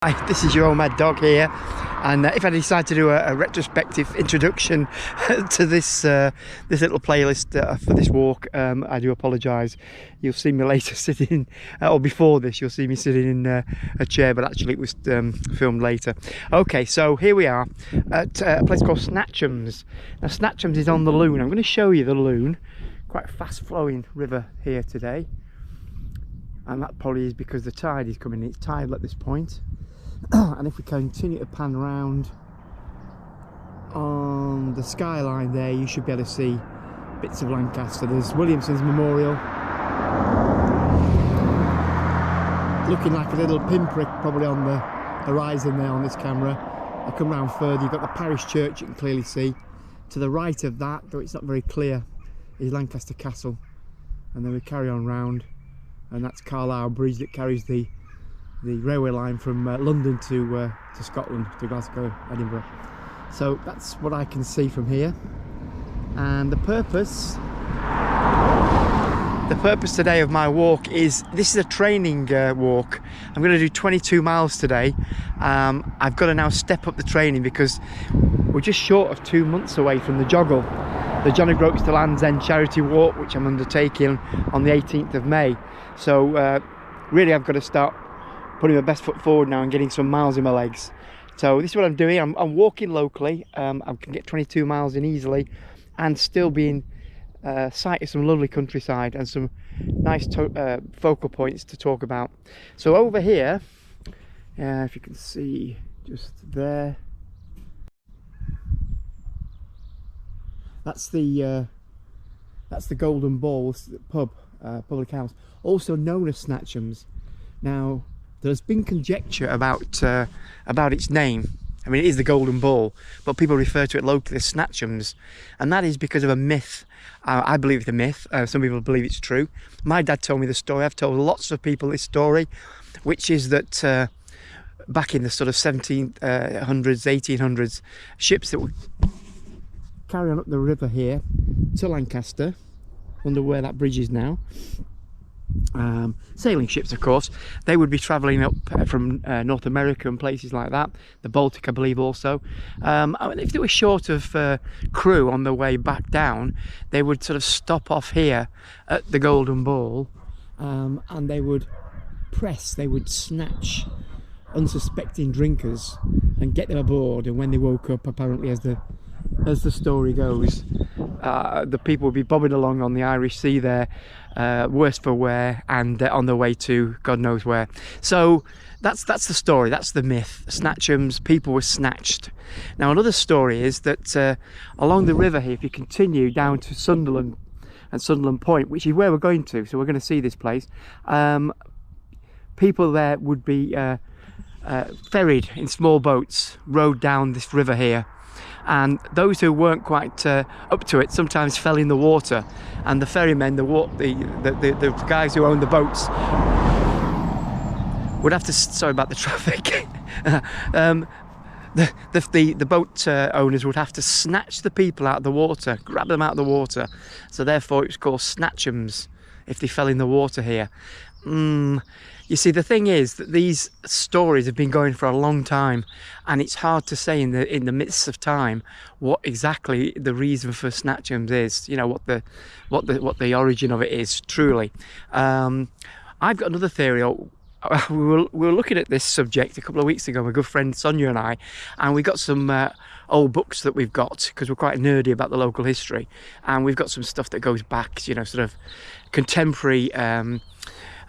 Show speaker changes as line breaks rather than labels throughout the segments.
Hi, this is your old mad dog here, and if I decide to do a retrospective introduction to this this little playlist for this walk, I do apologise. You'll see me later sitting, or before this you'll see me sitting in a chair, but actually it was filmed later. Okay, so here we are at a place called Snatchums. Now Snatchums is on the Lune. I'm going to show you the Lune, quite a fast flowing river here today, and that probably is because the tide is coming in. It's tidal at this point. And if we continue to pan around on the skyline there, you should be able to see bits of Lancaster. There's Williamson's Memorial, looking like a little pinprick probably on the horizon there on this camera. I come round further, you've got the parish church you can clearly see. To the right of that, though it's not very clear, is Lancaster Castle. And then we carry on round, and that's Carlisle Bridge that carries the railway line from London to Scotland, to Glasgow, Edinburgh. So that's what I can see from here. And the purpose today of my walk is, this is a training walk. I'm going to do 22 miles today. I've got to now step up the training because we're just short of 2 months away from the joggle, the John O Groats to Land's End charity walk, which I'm undertaking on the 18th of May. So really I've got to start putting my best foot forward now and getting some miles in my legs. So this is what I'm doing. I'm walking locally. I can get 22 miles in easily and still being sight of some lovely countryside and some nice focal points to talk about. So over here, if you can see just there, that's the Golden Ball pub, public house, also known as Snatchums. Now, there's been conjecture about its name. I mean, it is the Golden Ball, but people refer to it locally as Snatchums, and that is because of a myth. I believe it's a myth. Some people believe it's true. My dad told me the story. I've told lots of people this story, which is that back in the sort of 1700s, 1800s, ships that would carry on up the river here to Lancaster, under where that bridge is now, sailing ships, of course, they would be travelling up from North America and places like that, the Baltic I believe also. If they were short of crew on the way back down, they would sort of stop off here at the Golden Ball, and they would snatch unsuspecting drinkers and get them aboard, and when they woke up, apparently as the story goes, the people would be bobbing along on the Irish Sea there, worse for wear, and on their way to God knows where. So that's the story, that's the myth. Snatchums, people were snatched. Now another story is that along the river here, if you continue down to Sunderland and Sunderland Point, which is where we're going to, so we're going to see this place, people there would be ferried in small boats, rowed down this river here. And those who weren't quite up to it sometimes fell in the water, and the ferrymen, the guys who owned the boats, would have to, sorry about the traffic, the boat owners would have to snatch the people out of the water, grab them out of the water. So therefore it was called Snatchums if they fell in the water here. You see, the thing is that these stories have been going for a long time, and it's hard to say in the midst of time what exactly the reason for Snatchums is. You know, what the origin of it is truly. I've got another theory. We were looking at this subject a couple of weeks ago, my good friend Sonia and I, and we got some old books that we've got, because we're quite nerdy about the local history, and we've got some stuff that goes back, you know, sort of contemporary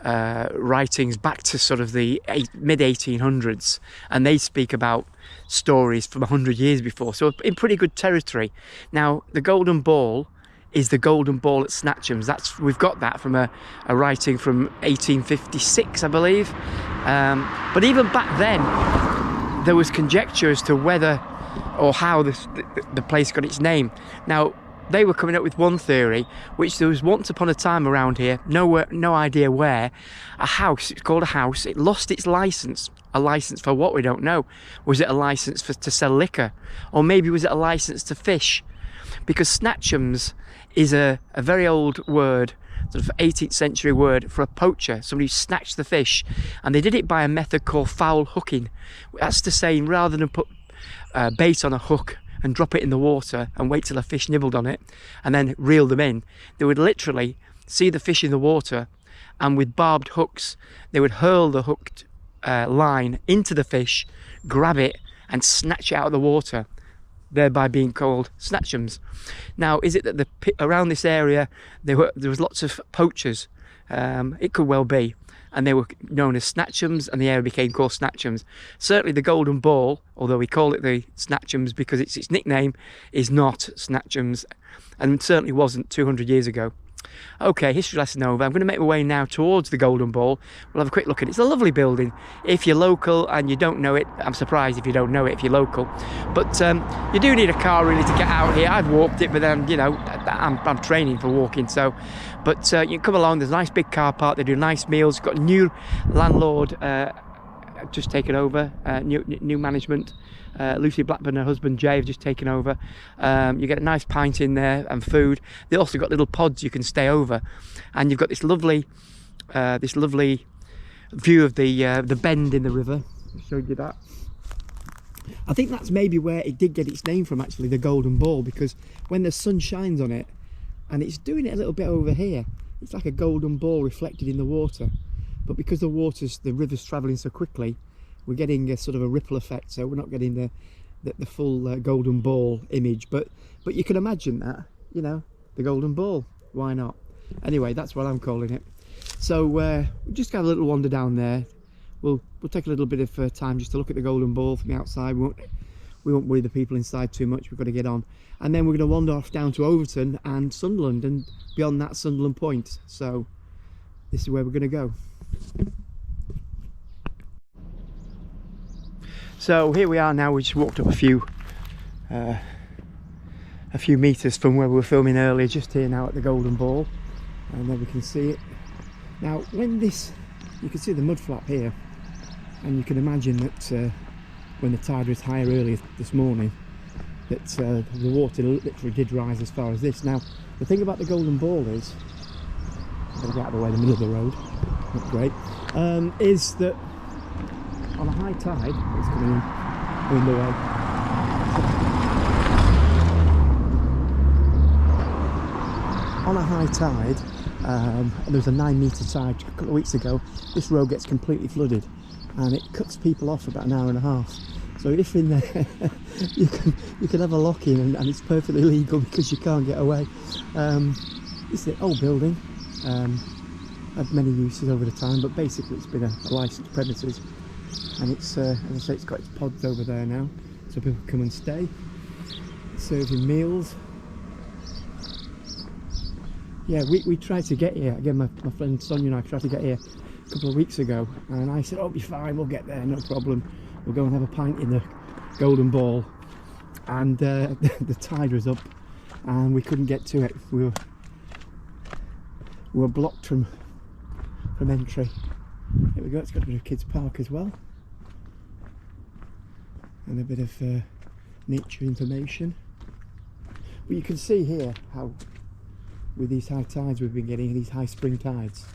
writings back to sort of the mid-1800s, and they speak about stories from 100 years before, so in pretty good territory. Now the Golden Ball is the Golden Ball at Snatchums. We've got that from a writing from 1856 I believe, but even back then there was conjecture as to whether or how the place got its name. Now they were coming up with one theory, which there was once upon a time around here, no idea where, a house, it's called a house, it lost its license. A license for what, we don't know. Was it a license to sell liquor? Or maybe was it a license to fish? Because Snatchums is a very old word, sort of 18th century word for a poacher, somebody who snatched the fish, and they did it by a method called foul hooking. That's to say, rather than put bait on a hook and drop it in the water and wait till a fish nibbled on it and then reel them in, they would literally see the fish in the water, and with barbed hooks they would hurl the hooked line into the fish, grab it and snatch it out of the water, thereby being called snatchums. Now, is it that around this area there was lots of poachers? It could well be, and they were known as snatchums, and the area became called snatchums. Certainly the golden ball, although we call it the snatchums because it's its nickname, is not snatchums, and certainly wasn't 200 years ago. Okay, history lesson over. I'm going to make my way now towards the Golden Ball. We'll have a quick look at it. It's a lovely building. If you're local and you don't know it, I'm surprised if you don't know it if you're local. But you do need a car really to get out here. I've walked it, but then, you know, I'm training for walking. So, but you can come along. There's a nice big car park. They do nice meals. Got a new landlord just taken over. New management. Lucy Blackburn and her husband Jay have just taken over. You get a nice pint in there and food. They also got little pods you can stay over, and you've got this lovely view of the bend in the river. I showed you that. I think that's maybe where it did get its name from, actually, the Golden Ball, because when the sun shines on it, and it's doing it a little bit over here, it's like a golden ball reflected in the water. But because the river's travelling so quickly, we're getting a sort of a ripple effect, so we're not getting the full golden ball image, but you can imagine that, you know, the golden ball, why not? Anyway, that's what I'm calling it. So we'll just have a little wander down there. We'll take a little bit of time just to look at the golden ball from the outside. We won't worry the people inside too much. We've got to get on, and then we're going to wander off down to Overton and Sunderland, and beyond that, Sunderland Point. So this is where we're going to go. So here we are now. We just walked up a few meters from where we were filming earlier, just here now at the Golden Ball, and there we can see it. Now, you can see the mud flap here, and you can imagine that when the tide was higher earlier this morning, that the water literally did rise as far as this. Now, the thing about the Golden Ball is, I'm going to get out of the way, the middle of the road, not great, is that on a high tide, it's coming in the way. On a high tide, there was a 9-metre tide a couple of weeks ago. This road gets completely flooded, and it cuts people off for about an hour and a half. So if in there, you can have a lock-in, and it's perfectly legal because you can't get away. It's an old building, had many uses over the time, but basically it's been a licensed premises. And it's, as I say, it's got its pods over there now, so people come and stay, serving meals. Yeah, we tried to get here, again my friend Sonia and I tried to get here a couple of weeks ago, and I said, oh, it'll be fine, we'll get there, no problem. We'll go and have a pint in the Golden Ball. And the tide was up, and we couldn't get to it. We were blocked from entry. Here we go, it's got a bit of kids park as well, and a bit of nature information. But you can see here how, with these high tides we've been getting, these high spring tides,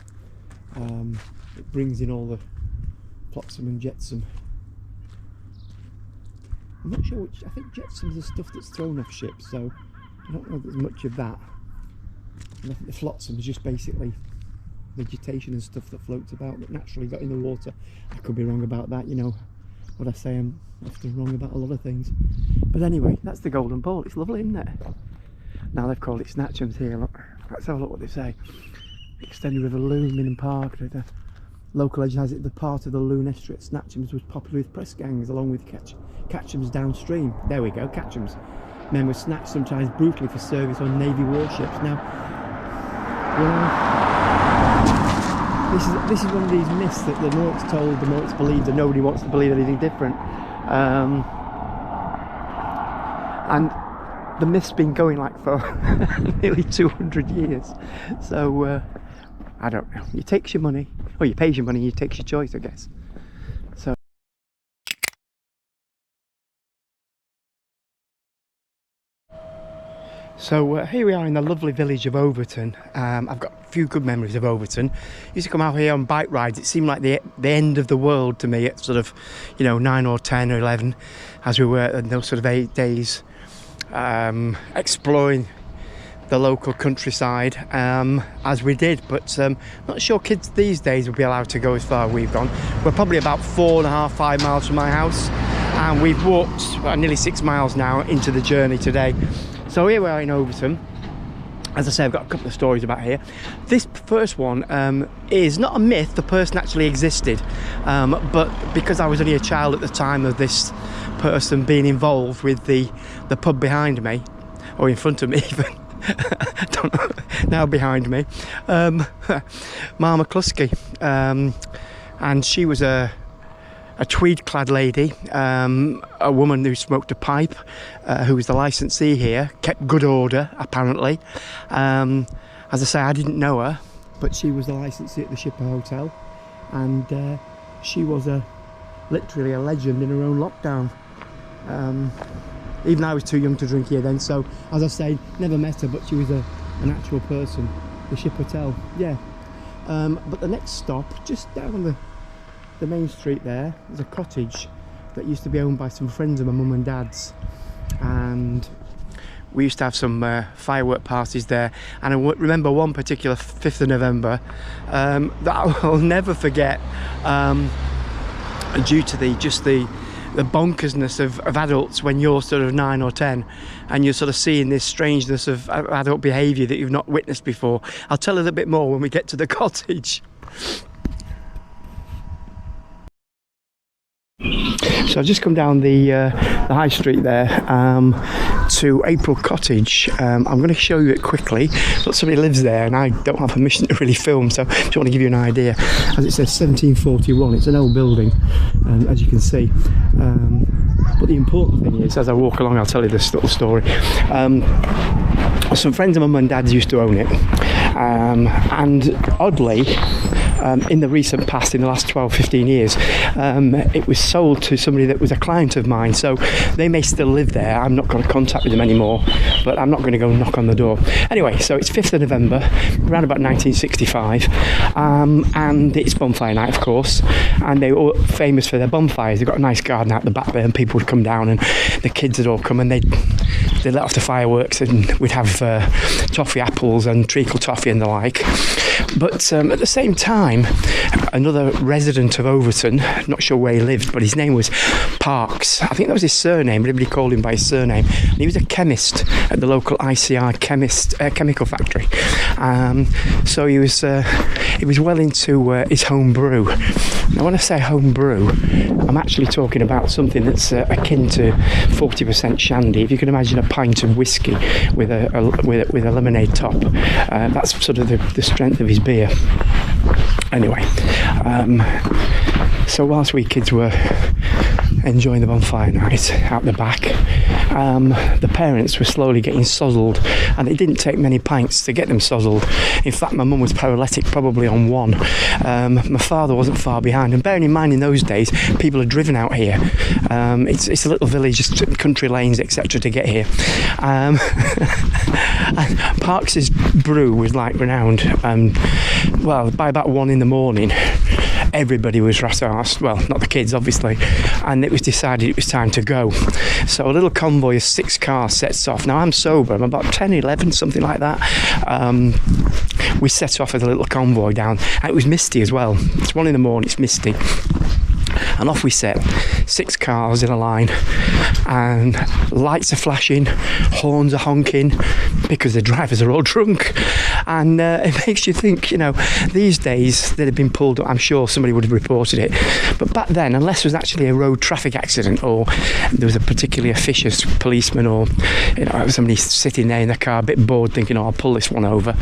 it brings in all the flotsam and jetsam. I'm not sure which, I think jetsam's the stuff that's thrown off ships, so I don't know if there's much of that. And I think the flotsam is just basically vegetation and stuff that floats about that naturally got in the water. I could be wrong about that, you know what I say, I'm often wrong about a lot of things. But anyway, that's the Golden Ball. It's lovely, isn't it? Now they've called it Snatchums here. Look, let's have a look what they say. Extended River Lune and Park. Local legend has it the part of the Lune estuary at Snatchums was popular with press gangs along with Catchums downstream. There we go, Catchums. Men were snatched sometimes brutally for service on Navy warships. Now, this is one of these myths that the more it's told, the more it's believed, and nobody wants to believe anything different. And the myth's been going like for nearly 200 years. So I don't know. You takes your money, or you pays your money, you takes your choice, I guess. So. So here we are in the lovely village of Overton. I've got a few good memories of Overton. Used to come out here on bike rides. It seemed like the end of the world to me at sort of, 9 or 10 or 11, as we were in those sort of 8 days, exploring the local countryside, as we did. But not sure kids these days will be allowed to go as far as we've gone. We're probably about 4.5, 5 miles from my house, and we've walked nearly 6 miles now into the journey today. So here we are in Overton. As I say, I've got a couple of stories about here. This first one is not a myth. The person actually existed, but because I was only a child at the time of this person being involved with the pub behind me, or in front of me even, don't know, now behind me, Ma McCluskey, and she was a tweed-clad lady, a woman who smoked a pipe, who was the licensee here, kept good order, apparently. As I say, I didn't know her, but she was the licensee at the Shipper Hotel, and she was literally a legend in her own lockdown. Even I was too young to drink here then, so, as I say, never met her, but she was an actual person. The Ship Hotel, yeah. But the next stop, just down on the main street there, there's a cottage that used to be owned by some friends of my mum and dad's, and we used to have some firework parties there. And I remember one particular 5th of November that I will never forget, due to the bonkersness of adults when you're sort of 9 or 10 and you're sort of seeing this strangeness of adult behaviour that you've not witnessed before. I'll tell a little bit more when we get to the cottage. So I've just come down the high street there to April Cottage. I'm going to show you it quickly, but somebody lives there and I don't have permission to really film, so I just want to give you an idea. As it says 1741, it's an old building, as you can see. But the important thing is, as I walk along, I'll tell you this little story. Some friends of my mum and dad's used to own it, and oddly, in the recent past, in the last 12-15 years, it was sold to somebody that was a client of mine, so they may still live there. I'm not going to contact with them anymore, but I'm not going to go knock on the door. Anyway, so it's 5th of November, around about 1965, and it's bonfire night, of course, and they were famous for their bonfires. They've got a nice garden out the back there, and people would come down, and the kids would all come, and they'd let off the fireworks, and we'd have toffee apples and treacle toffee and the like. But at the same time, another resident of Overton, not sure where he lived, but his name was Parks. I think that was his surname, but everybody called him by his surname. And he was a chemist at the local ICI chemical factory. So he was well into his home brew. Now, when I say home brew, I'm actually talking about something that's akin to 40% shandy. If you can imagine a pint of whiskey with a lemonade top, that's sort of the strength of his beer. Anyway, so whilst we kids were enjoying the bonfire night out the back, the parents were slowly getting sozzled, and it didn't take many pints to get them sozzled. In fact, my mum was paralytic probably on one. My father wasn't far behind, and bearing in mind in those days people had driven out here. It's a little village, just country lanes, etc. to get here. And Parks's brew was like renowned, and well, by about 1 in the morning everybody was rat-arsed, well, not the kids obviously, and it was decided it was time to go. So a little convoy of 6 cars sets off. Now I'm sober, I'm about 10, 11, something like that. We set off with a little convoy down, and it was misty as well. It's 1 in the morning, it's misty. And off we set, 6 cars in a line, and lights are flashing, horns are honking, because the drivers are all drunk. And it makes you think, these days they'd have been pulled up, I'm sure somebody would have reported it. But back then, unless there was actually a road traffic accident, or there was a particularly officious policeman, or somebody sitting there in the car a bit bored thinking, I'll pull this one over,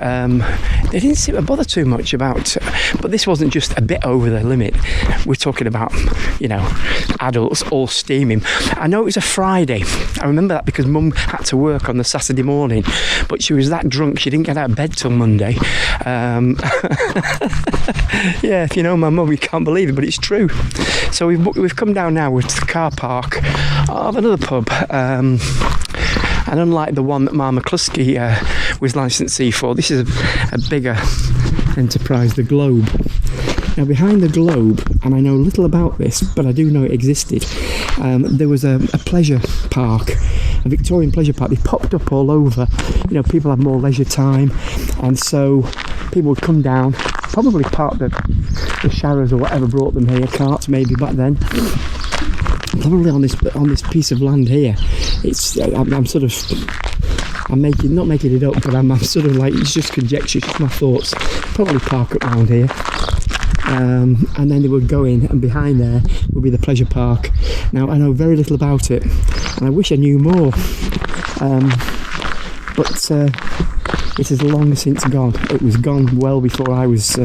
they didn't seem to bother too much about. But this wasn't just a bit over the limit. We're talking about, adults all steaming. I know it was a Friday. I remember that because Mum had to work on the Saturday morning, but she was that drunk she didn't get out of bed till Monday. Yeah, if you know my mum, you can't believe it, but it's true. So we've come down now to the car park of another pub, And unlike the one that Mark McCluskey was licensee for, this is a bigger enterprise, the Globe. Now behind the Globe, and I know little about this, but I do know it existed, there was a pleasure park, a Victorian pleasure park. They popped up all over, you know, people had more leisure time, and so people would come down, probably park the sharrows or whatever brought them here, carts maybe back then, probably on this piece of land here. It's I'm not making it up, but I'm sort of like, it's just conjecture, it's just my thoughts. Probably park up around here. And then they would go in, and behind there would be the pleasure park. Now I know very little about it, and I wish I knew more, but it is long since gone. It was gone well before I was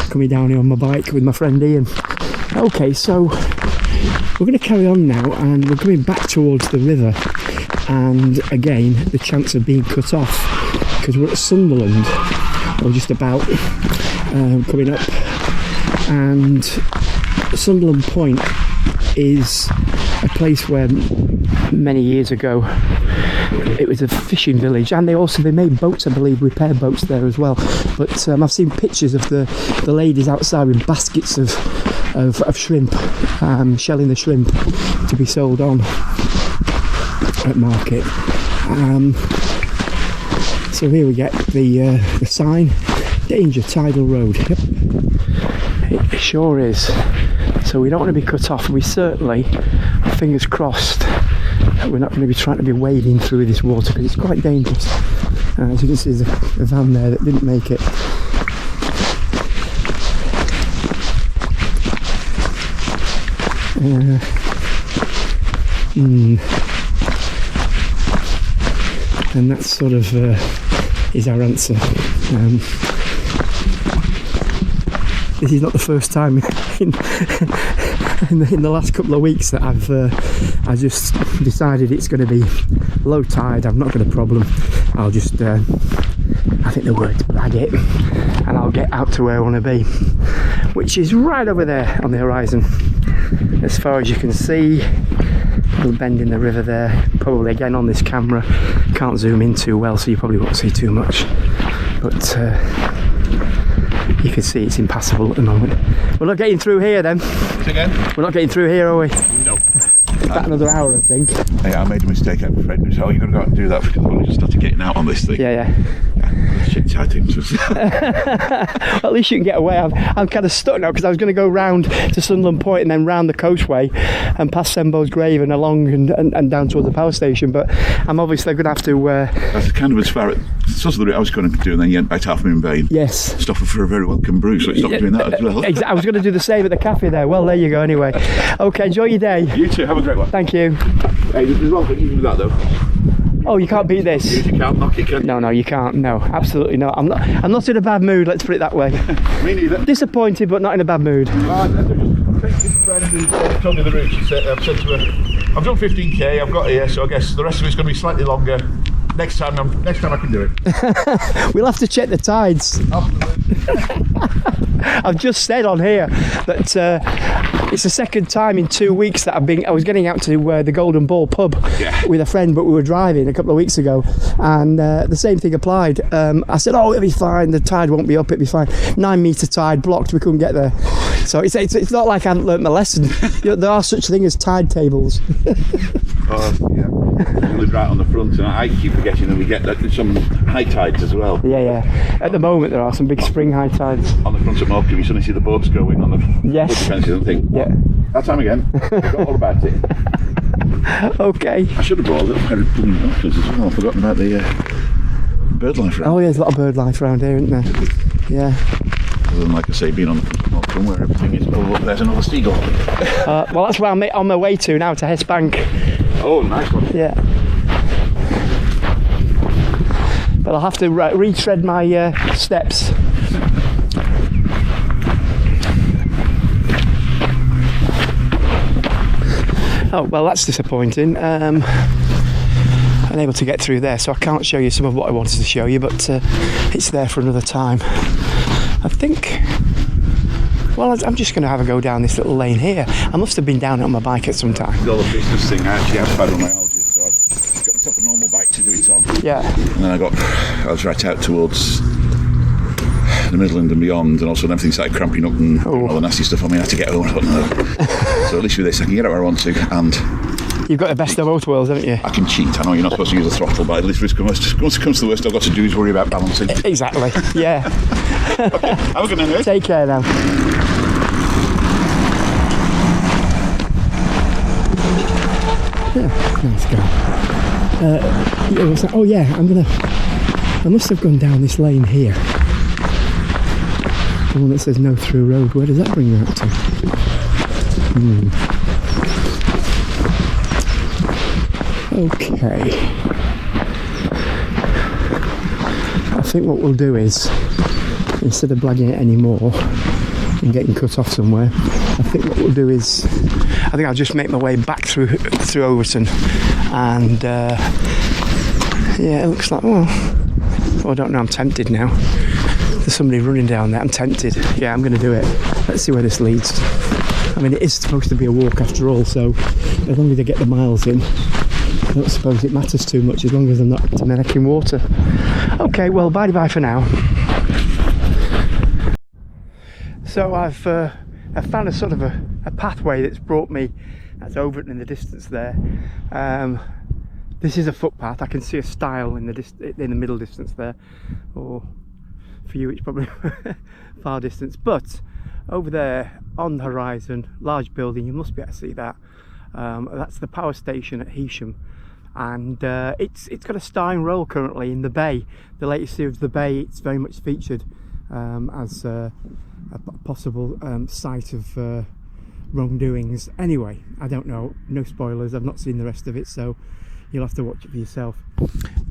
coming down here on my bike with my friend Ian. Okay, so we're going to carry on now, and we're going back towards the river, and again the chance of being cut off, because we're at Sunderland, or just about coming up. And Sunderland Point is a place where many years ago it was a fishing village, and they made boats, I believe, repair boats there as well. But I've seen pictures of the ladies outside with baskets of shrimp, shelling the shrimp to be sold on at market. So here we get the sign, danger, tidal road. Yep. It sure is. So we don't want to be cut off. We certainly, fingers crossed, we're not going to be trying to be wading through this water, because it's quite dangerous. As you can see, there's a van there that didn't make it. And that sort of is our answer. This is not the first time in the last couple of weeks that I just decided it's going to be low tide. I've not got a problem. I'll just I think the word's blag it, and I'll get out to where I want to be, which is right over there on the horizon, as far as you can see. A little bend in the river there. Probably again on this camera can't zoom in too well, so you probably won't see too much, but you can see it's impassable at the moment. We're not getting through here then.
Again?
We're not getting through here, are we?
No.
About another hour, I think.
Hey, I made a mistake, I'm afraid. So you're going to go out and do that, because I just started getting out on this thing.
Yeah.
Shit, I think.
Well, at least you can get away. I'm kind of stuck now, because I was going to go round to Sunderland Point and then round the coastway and past Sembo's Grave and along and down towards the power station, but I'm obviously going to have to...
That's kind of as far as the route I was going to do, and then you went back to Half Moon Bay.
Yes.
Stopping for a very welcome brew, so stop doing that as well.
I was going to do the same at the cafe there. Well, there you go anyway. Okay, enjoy your day.
You too, have a great one.
Thank you.
Hey, there's one thing you can do that though.
Oh, you can't beat this.
You can't knock it, can you?
No, you can't. No, absolutely not. I'm not in a bad mood, let's put it that way.
Me neither.
Disappointed, but not in a bad mood.
I think this friend who told me the route, I've said to her, I've done 15k, I've got here, so I guess the rest of it's going to be slightly longer. Next time I can do it.
We'll have to check the tides. I've just said on here that it's the second time in 2 weeks that I was getting out to the Golden Ball pub with a friend, but we were driving a couple of weeks ago, and the same thing applied. I said, oh, it'll be fine, the tide won't be up, it'll be fine. 9 metre tide, blocked, we couldn't get there. So it's not like I haven't learnt my lesson. There are such things as tide tables.
Oh, yeah. We live right on the front, and I keep forgetting that we get some high tides as well.
Yeah. At the moment, there are some big spring high tides.
On the front of Morecambe, you suddenly see the boats going on the fences and think,
yeah,
that time again. I forgot all about it.
Okay.
I should have brought a little pair of binoculars as well. I've forgotten about the bird life around.
Oh, yeah, there's a lot of bird life around here, isn't there? Yeah.
Other than, like I say, being on the front where everything is. Oh, look, there's another seagull.
Well, that's where I'm on my way to now, to Hess Bank.
Oh, nice one.
Yeah. But I'll have to retread my steps. Oh, well, that's disappointing. Unable to get through there, so I can't show you some of what I wanted to show you, but it's there for another time. I think... Well, I'm just going to have a go down this little lane here. I must have been down it on my bike at some time.
It's all a business thing. I actually have fibromyalgia, so I've got myself a normal bike.
Yeah.
And then I was right out towards the Midland and beyond, and all of a sudden everything started cramping up and all the nasty stuff on me. I had to get home. I thought, no. So at least with this, I can get out where I want to, and
you've got the best of both worlds, haven't you?
I can cheat. I know you're not supposed to use the throttle, but at least if it comes to the worst, I've got to do is worry about balancing.
Exactly. Yeah.
Okay. Have a good night.
Take care now. Yeah, nice guy. Oh yeah, I must have gone down this lane here. The one that says no through road. Where does that bring me out to? Okay. I think what we'll do is, instead of blagging it anymore and getting cut off somewhere, I think what we'll do is, I think I'll just make my way back through Overton, and yeah, it looks like, well, I don't know, I'm tempted now. There's somebody running down there, I'm tempted. Yeah, I'm going to do it. Let's see where this leads. I mean, it is supposed to be a walk after all, so as long as I get the miles in, I don't suppose it matters too much, as long as I'm not up to my neck in water. Okay, well, bye for now. So I've found a sort of a pathway that's brought me, that's Overton in the distance there. This is a footpath. I can see a stile in the middle distance there, or for you it's probably far distance, but over there on the horizon, large building, you must be able to see that. That's the power station at Heysham, and it's got a starring role currently in the Bay, the latest series of the Bay. It's very much featured as a possible site of wrongdoings. Anyway, I don't know, no spoilers, I've not seen the rest of it, so you'll have to watch it for yourself.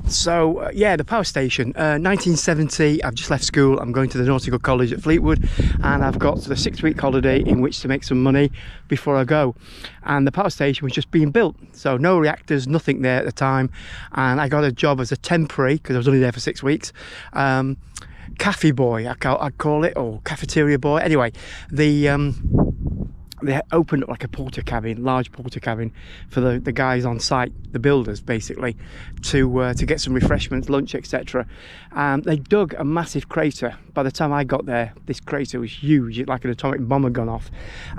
So yeah, the power station, 1970, I've just left school, I'm going to the Nautical College at Fleetwood, and I've got the 6-week holiday in which to make some money before I go. And the power station was just being built, so no reactors, nothing there at the time, and I got a job as a temporary, because I was only there for 6 weeks, cafe boy, I'd call it, or cafeteria boy. Anyway, they opened up like a porter cabin, large porter cabin for the guys on site, the builders basically, to get some refreshments, lunch, etc. They dug a massive crater. By the time I got there, this crater was huge, like an atomic bomb had gone off,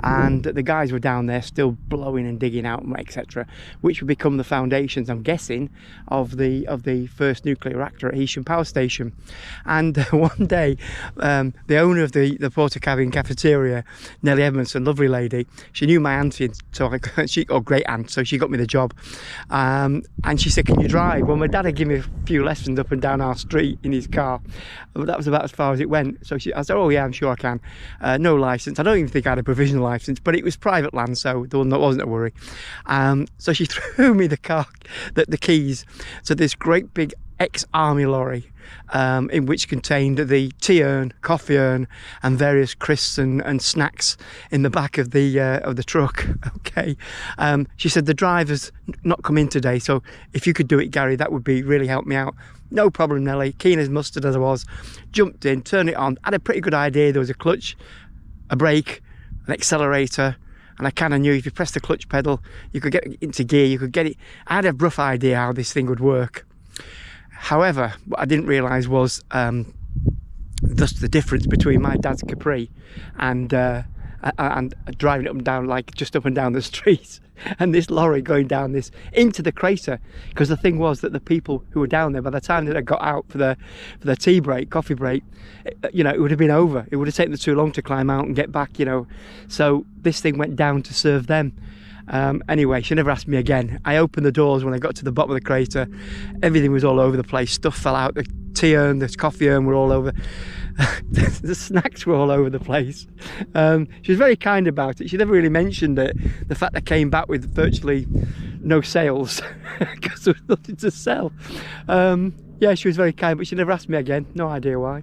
and the guys were down there still blowing and digging out, etc., which would become the foundations, I'm guessing, of the first nuclear reactor at Heysham Power Station. And one day, the owner of the porter cabin cafeteria, Nellie Edmondson, lovely lady, she knew my auntie, so great aunt, so she got me the job, and she said, can you drive? Well, my dad had given me a few lessons up and down our street in his car, but that was about as far as it went. So I said, oh yeah, I'm sure I can. No licence, I don't even think I had a provisional licence, but it was private land, so there wasn't a worry. So she threw me the keys to this great big ex-army lorry, in which contained the tea urn, coffee urn, and various crisps and snacks in the back of the truck. Okay, she said, the driver's not come in today, so if you could do it, Gary, that would be really help me out. No problem, Nelly. Keen as mustard as I was, jumped in, turned it on. Had a pretty good idea. There was a clutch, a brake, an accelerator, and I kind of knew if you press the clutch pedal, you could get into gear. You could get it. I had a rough idea how this thing would work. However, what I didn't realise was thus the difference between my dad's Capri and driving it up and down, like just up and down the street, and this lorry going down this into the crater. Because the thing was that the people who were down there, by the time that I got out for their tea break, coffee break, it would have been over. It would have taken them too long to climb out and get back, So this thing went down to serve them. Anyway, she never asked me again. I opened the doors when I got to the bottom of the crater. Everything was all over the place. Stuff fell out. The tea urn, the coffee urn were all over. The snacks were all over the place. She was very kind about it. She never really mentioned it. The fact I came back with virtually no sales because there was nothing to sell. Yeah, she was very kind, but she never asked me again. No idea why.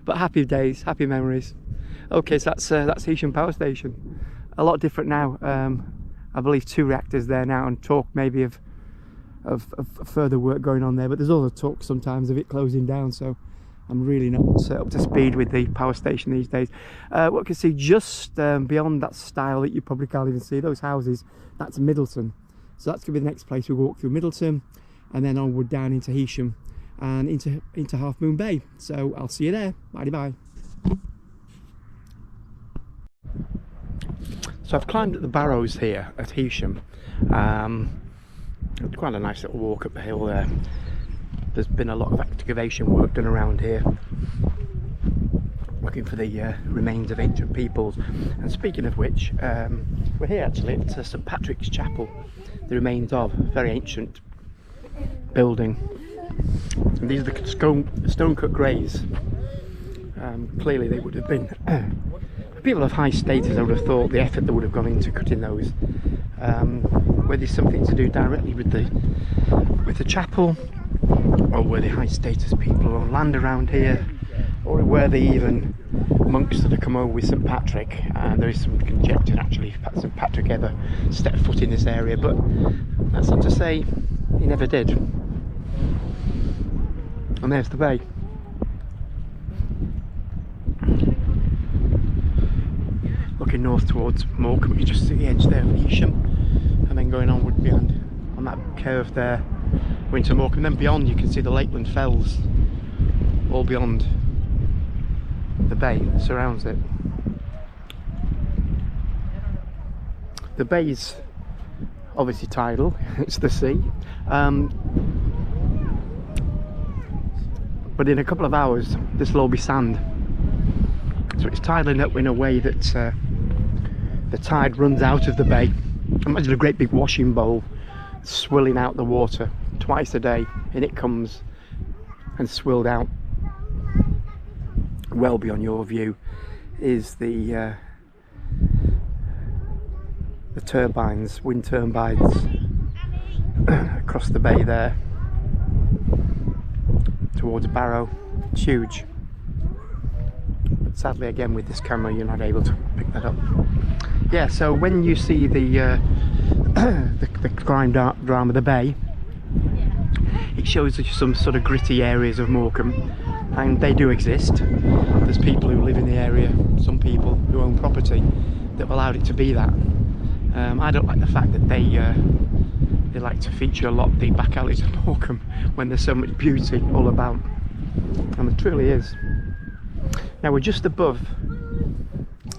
But happy days, happy memories. Okay, so that's Heysham Power Station. A lot different now. I believe 2 reactors there now, and talk maybe of further work going on there, but there's also talk sometimes of it closing down, so I'm really not up to speed with the power station these days. What you can see just beyond that stile that you probably can't even see, those houses, that's Middleton. So that's going to be the next place we walk through, Middleton, and then onward down into Heysham. and into Half Moon Bay. So I'll see you there. Bye bye. So I've climbed up the barrows here at Heysham. It's quite a nice little walk up the hill there. There's been a lot of excavation work done around here, looking for the remains of ancient peoples. And speaking of which, we're here actually at St Patrick's Chapel, the remains of a very ancient building. And these are the stone cut graves. Clearly they would have been people of high status. I would have thought the effort that would have gone into cutting those, whether it's something to do directly with the chapel, or were they high status people who own land around here, or were they even monks that have come over with St Patrick. There is some conjecture actually if St Patrick ever stepped foot in this area, but that's not to say he never did. And there's the bay. Looking north towards Morecambe, you just see the edge there of Heysham, and then going onward beyond on that curve there, into Morecambe. And then beyond you can see the Lakeland Fells, all beyond the bay that surrounds it. The bay's obviously tidal, it's the sea, but in a couple of hours this will all be sand. So it's tidling up in a way that the tide runs out of the bay. Imagine a great big washing bowl swilling out the water twice a day, and it comes and swilled out. Well beyond your view is the turbines, wind turbines across the bay there towards Barrow. It's huge. But sadly, again, with this camera you're not able to pick that up. Yeah, so when you see the crime drama The Bay, it shows you some sort of gritty areas of Morecambe, and they do exist. There's people who live in the area, some people who own property that have allowed it to be that. I don't like the fact that they like to feature a lot the back alleys of Morecambe when there's so much beauty all about, and there truly is. Now we're just above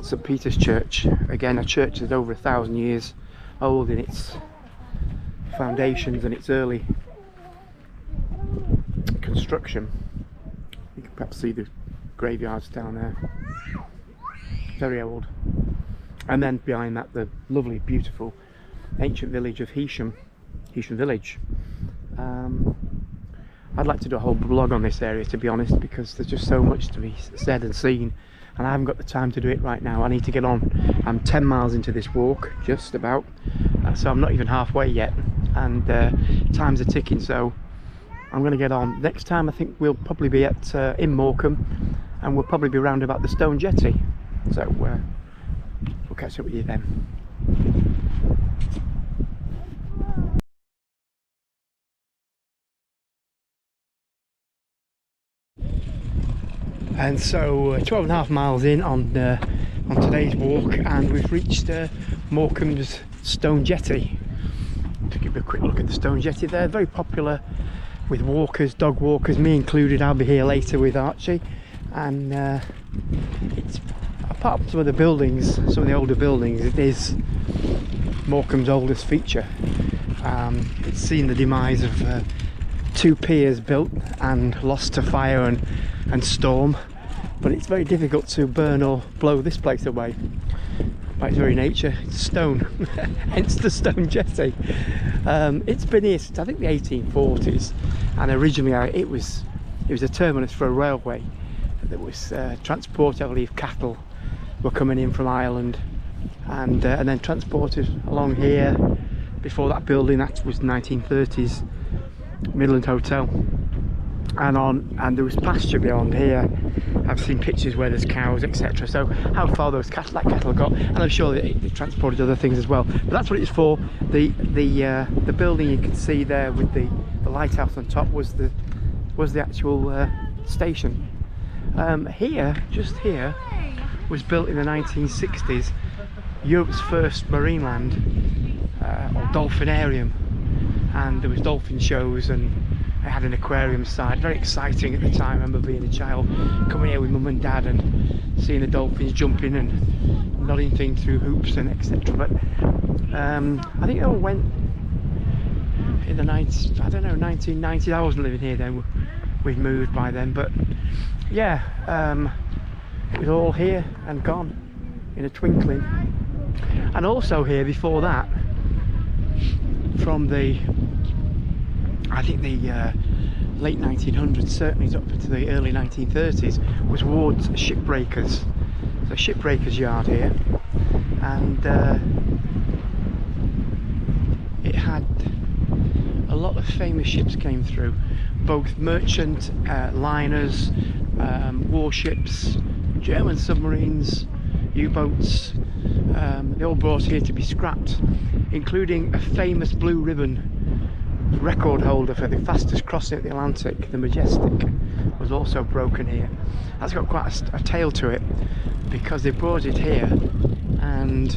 St Peter's Church, again a church that's over 1,000 years old in its foundations and its early construction. You can perhaps see the graveyards down there, very old. And then behind that the lovely, beautiful ancient village of Heysham Village. I'd like to do a whole blog on this area, to be honest, because there's just so much to be said and seen, and I haven't got the time to do it right now. I need to get on. I'm 10 miles into this walk, just about, so I'm not even halfway yet, and times are ticking, so I'm going to get on. Next time I think we'll probably be at in Morecambe, and we'll probably be round about the Stone Jetty, so we'll catch up with you then. And so 12.5 miles in on today's walk, and we've reached Morecambe's Stone Jetty. To give you a quick look at the Stone Jetty there, very popular with walkers, dog walkers, me included. I'll be here later with Archie, and it's, apart from some of the buildings, some of the older buildings, it is Morecambe's oldest feature. It's seen the demise of 2 piers built and lost to fire and storm, but it's very difficult to burn or blow this place away by its very nature. It's stone, hence the Stone Jetty. It's been here since I think the 1840s, and originally it was a terminus for a railway that was transported, I believe cattle were coming in from Ireland, and then transported along here. Before that building, that was 1930s Midland Hotel, and there was pasture beyond here. I've seen pictures where there's cows, etc. So how far that cattle got, and I'm sure that it transported other things as well. But that's what it's for. The building you can see there with the lighthouse on top was the actual station. Just here was built in the 1960s, Europe's first marine land, or dolphinarium, and there was dolphin shows and It had an aquarium side, very exciting at the time. I remember being a child, coming here with mum and dad and seeing the dolphins jumping and nodding things through hoops and etc. But I think they all went in the 1990s. I wasn't living here then, we'd moved by then, but yeah, it was all here and gone in a twinkling. And also here before that, from the late 1900s, certainly up into the early 1930s, was Ward's Shipbreakers. So shipbreakers yard here, and it had a lot of famous ships came through, both merchant liners, warships, German submarines, U-boats. They all brought here to be scrapped, including a famous blue ribbon record holder for the fastest crossing at the Atlantic, the Majestic, was also broken here. That's got quite a tale to it, because they brought it here and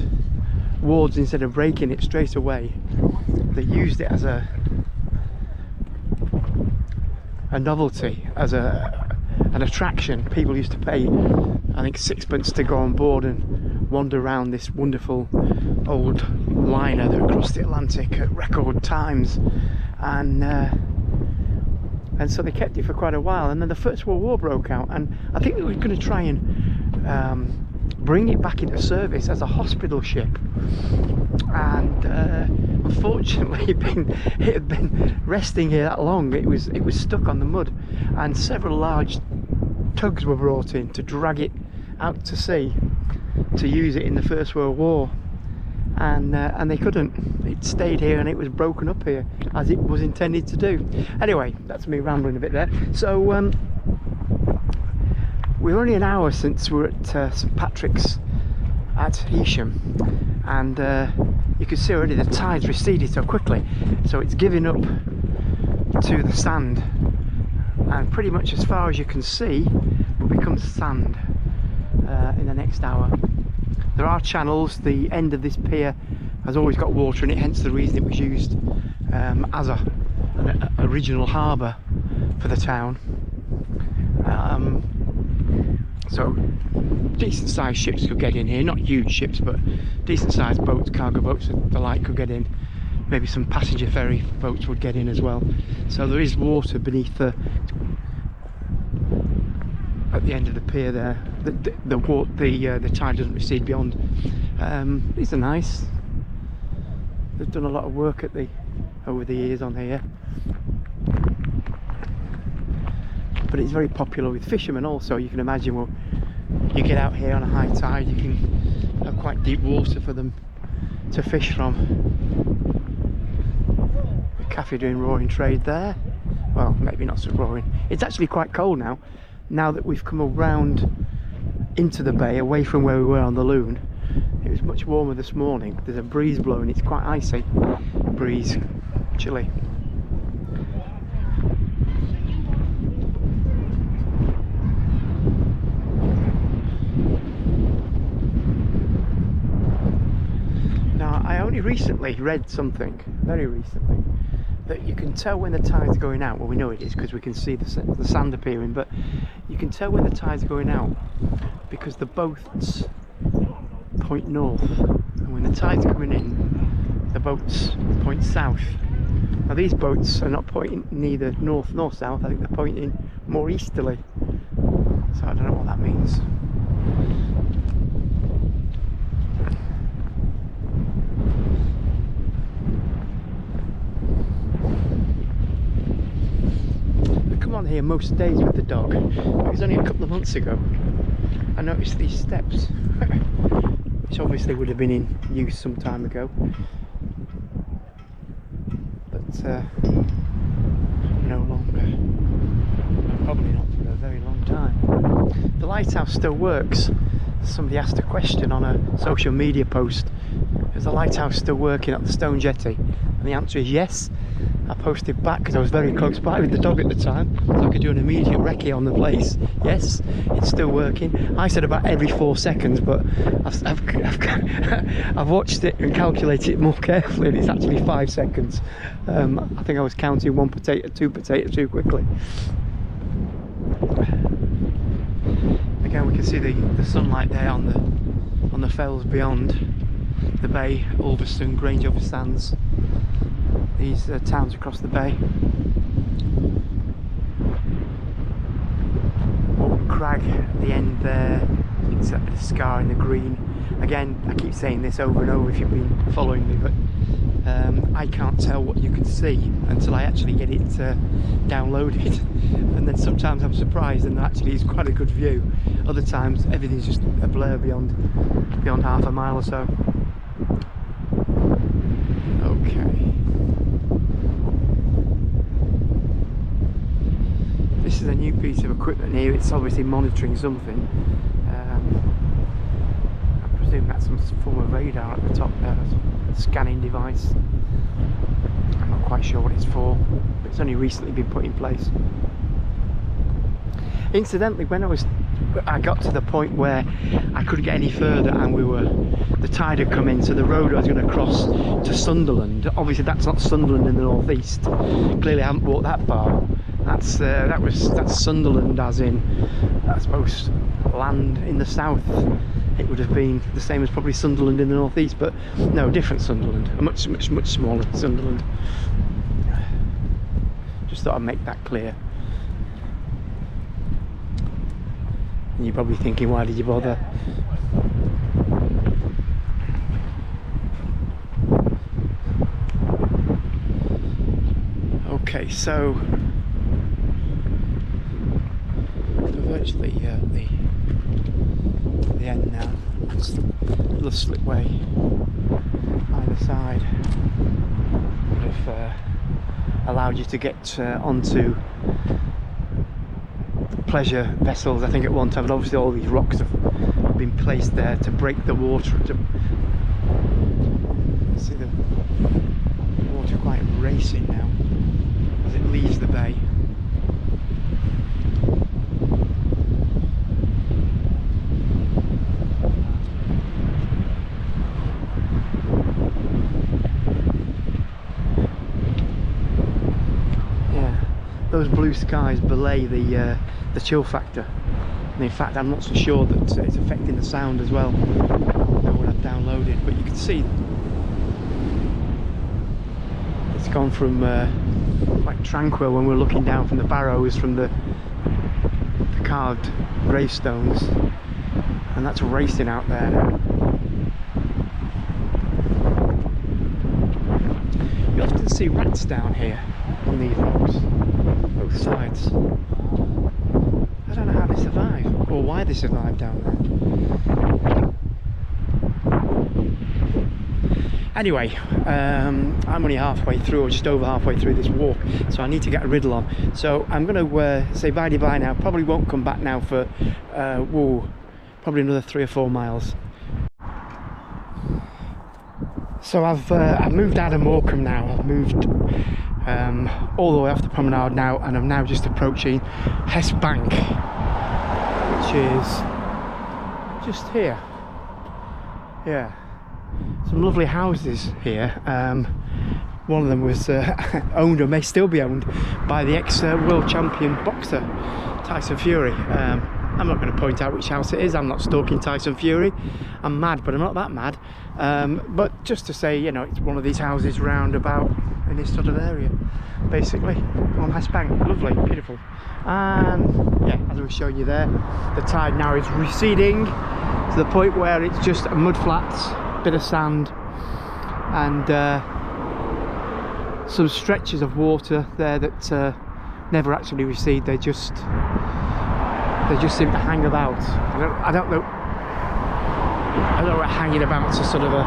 Ward's, instead of breaking it straight away, they used it as a novelty, as an attraction. People used to pay, I think, £6 to go on board and wander around this wonderful old liner that crossed the Atlantic at record times, and so they kept it for quite a while. And then the First World War broke out, and I think they were going to try and bring it back into service as a hospital ship, and unfortunately it had been resting here that long. It was stuck on the mud, and several large tugs were brought in to drag it out to sea to use it in the First World War, and they couldn't. It stayed here and it was broken up here as it was intended to do. Anyway, that's me rambling a bit there. So we're only an hour since we're at St Patrick's at Heysham, and you can see already the tide's receded so quickly, so it's giving up to the sand, and pretty much as far as you can see will become sand in the next hour. There are channels. The end of this pier has always got water in it, hence the reason it was used as an original harbour for the town. So decent sized ships could get in here, not huge ships, but decent sized boats, cargo boats and the like could get in. Maybe some passenger ferry boats would get in as well. So there is water beneath at the end of the pier there. The tide doesn't recede beyond. These are nice. They've done a lot of work over the years on here, but it's very popular with fishermen also. You can imagine, well, you get out here on a high tide, you can have quite deep water for them to fish from. The cafe doing roaring trade there. Well, maybe not so roaring. It's actually quite cold now that we've come around into the bay, away from where we were on the Lune. It was much warmer this morning. There's a breeze blowing, it's quite icy breeze, chilly. Now, I only recently read something, very recently, that you can tell when the tide's going out. Well, we know it is because we can see the sand appearing, but you can tell when the tide's going out because the boats point north, and when the tide's coming in, the boats point south. Now these boats are not pointing neither north nor south. I think they're pointing more easterly, so I don't know what that means. I come on here most days with the dog. It was only a couple of months ago I noticed these steps which obviously would have been in use some time ago, but no longer, probably not for a very long time. The lighthouse still works. Somebody asked a question on a social media post: is the lighthouse still working at the Stone Jetty? And the answer is yes. I posted back because I was very close by with the dog at the time, so I could do an immediate recce on the place. Yes, it's still working. I said about every 4 seconds, but I've watched it and calculated it more carefully, and it's actually 5 seconds. I think I was counting 1 potato, 2 potato too quickly. Again, we can see the sunlight there on the fells beyond the bay, Ulverston, Grange over Sands, these towns across the bay. Oak Crag at the end there, it's a bit of scar in the green. Again, I keep saying this over and over if you've been following me, but I can't tell what you can see until I actually get it downloaded, and then sometimes I'm surprised and actually it's quite a good view. Other times everything's just a blur beyond half a mile or so. Okay, this is a new piece of equipment here. It's obviously monitoring something. I presume that's some form of radar at the top there, a scanning device. I'm not quite sure what it's for, but it's only recently been put in place. Incidentally, when I got to the point where I couldn't get any further and the tide had come in, so the road I was going to cross to Sunderland, obviously that's not Sunderland in the northeast, clearly I haven't walked that far. That's Sunderland, as in, I suppose, land in the south. It would have been the same as probably Sunderland in the northeast, but no, different Sunderland, a much smaller Sunderland. Just thought I'd make that clear. And you're probably thinking, why did you bother? Okay, so we're virtually the end now. It's a little slipway either side would have allowed you to get onto pleasure vessels, I think, at one time, but obviously all these rocks have been placed there to break the water. See the water quite racing now as it leaves the bay. Those blue skies belay the chill factor, and in fact I'm not so sure that it's affecting the sound as well. What I've downloaded, but you can see it's gone from quite tranquil when we're looking down from the barrows, from the carved gravestones, and that's racing out there now. You often see rats down here on these rocks, both sides. I don't know how they survive, or why they survive down there. Anyway, I'm only halfway through, or just over halfway through this walk, so I need to get a riddle on. So I'm going to say bye-bye now. Probably won't come back now for, probably another 3 or 4 miles. So I've moved out of Morecambe now. I've moved all the way off the promenade now, and I'm now just approaching Hess Bank, which is just here. Yeah, some lovely houses here. One of them was owned, or may still be owned, by the ex-world champion boxer Tyson Fury. I'm not going to point out which house it is. I'm not stalking Tyson Fury. I'm mad, but I'm not that mad. But just to say, you know, it's one of these houses round about in this sort of area, basically, on Hess Bank. Lovely, beautiful. And yeah, as I was showing you there, the tide now is receding to the point where it's just mud flats, bit of sand, and some stretches of water there that never actually recede. They just seem to hang about. I don't know what hanging about's a sort of a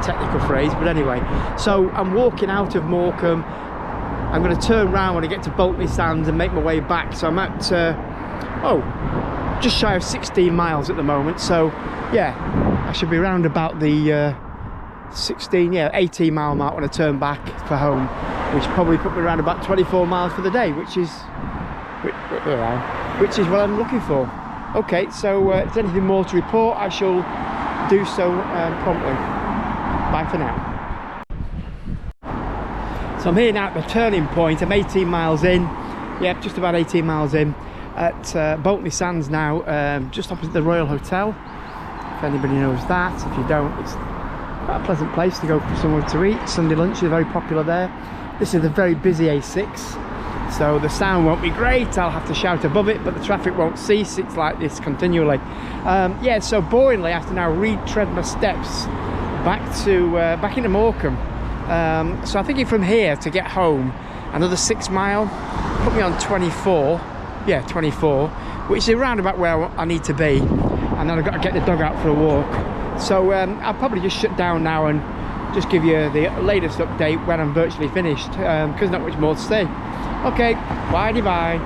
technical phrase, but anyway. So I'm walking out of Morecambe. I'm going to turn round when I get to Boltley Sands and make my way back. So I'm at just shy of 16 miles at the moment. So yeah, I should be around about the 18 mile mark when I turn back for home. which probably put me around about 24 miles for the day, which is what I'm looking for. Okay, so if there's anything more to report, I shall do so promptly. Bye for now. So I'm here now at the turning point. I'm 18 miles in. Yep, just about 18 miles in at Boltley Sands now, just opposite the Royal Hotel. If anybody knows that. If you don't, it's quite a pleasant place to go for somewhere to eat. Sunday lunch is very popular there. This is a very busy A6, so the sound won't be great. I'll have to shout above it, but the traffic won't cease. It's like this continually. Yeah, so boringly, I have to now retread my steps back into Morecambe. So I'm thinking from here to get home, another 6 mile, put me on 24. Yeah, 24, which is around about where I need to be, and then I've got to get the dog out for a walk. So I'll probably just shut down now and just give you the latest update when I'm virtually finished, because not much more to say. Okay, bye.